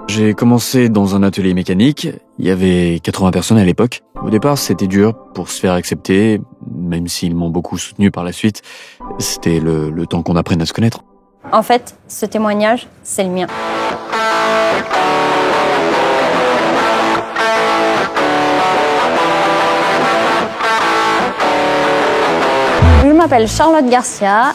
J'ai commencé dans un atelier mécanique. Il y avait 80 personnes à l'époque. Au départ, c'était dur pour se faire accepter, même s'ils m'ont beaucoup soutenu par la suite. C'était le temps qu'on apprenne à se connaître. En fait, ce témoignage, c'est le mien. Je m'appelle Charlotte Garcia.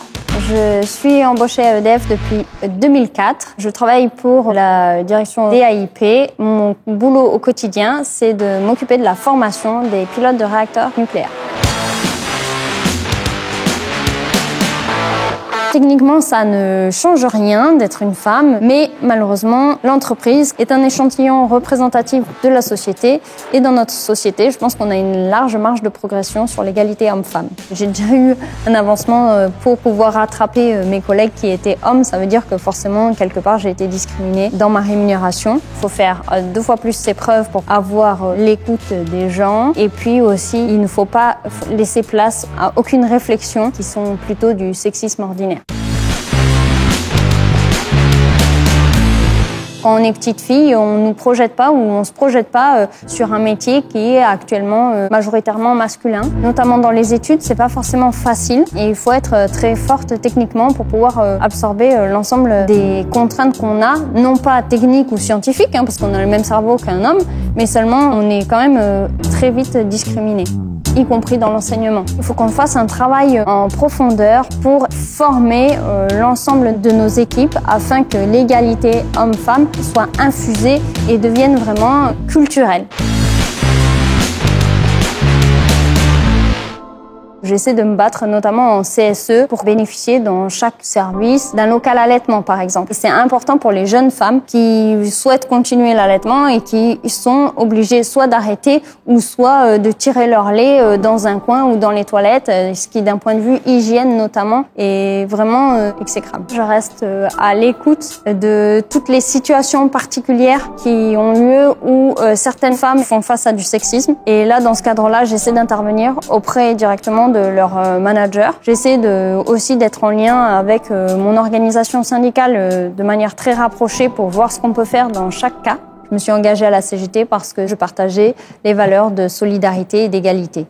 Je suis embauchée à EDF depuis 2004. Je travaille pour la direction DAIP. Mon boulot au quotidien, c'est de m'occuper de la formation des pilotes de réacteurs nucléaires. Techniquement, ça ne change rien d'être une femme, mais malheureusement, l'entreprise est un échantillon représentatif de la société. Et dans notre société, je pense qu'on a une large marge de progression sur l'égalité homme-femme. J'ai déjà eu un avancement pour pouvoir rattraper mes collègues qui étaient hommes. Ça veut dire que forcément, quelque part, j'ai été discriminée dans ma rémunération. Il faut faire 2 fois plus ses preuves pour avoir l'écoute des gens. Et puis aussi, il ne faut pas laisser place à aucune réflexion qui sont plutôt du sexisme ordinaire. Quand on est petite fille, on ne nous projette pas ou on se projette pas sur un métier qui est actuellement majoritairement masculin. Notamment dans les études, c'est pas forcément facile et il faut être très forte techniquement pour pouvoir absorber l'ensemble des contraintes qu'on a, non pas techniques ou scientifiques, parce qu'on a le même cerveau qu'un homme, mais seulement on est quand même très vite discriminé, y compris dans l'enseignement. Il faut qu'on fasse un travail en profondeur pour former l'ensemble de nos équipes afin que l'égalité homme-femme soit infusée et devienne vraiment culturelle. J'essaie de me battre notamment en CSE pour bénéficier dans chaque service d'un local allaitement par exemple. C'est important pour les jeunes femmes qui souhaitent continuer l'allaitement et qui sont obligées soit d'arrêter ou soit de tirer leur lait dans un coin ou dans les toilettes, ce qui d'un point de vue hygiène notamment est vraiment exécrable. Je reste à l'écoute de toutes les situations particulières qui ont lieu où certaines femmes font face à du sexisme et là dans ce cadre-là, j'essaie d'intervenir auprès directement de leur manager. J'essaie aussi d'être en lien avec mon organisation syndicale de manière très rapprochée pour voir ce qu'on peut faire dans chaque cas. Je me suis engagée à la CGT parce que je partageais les valeurs de solidarité et d'égalité.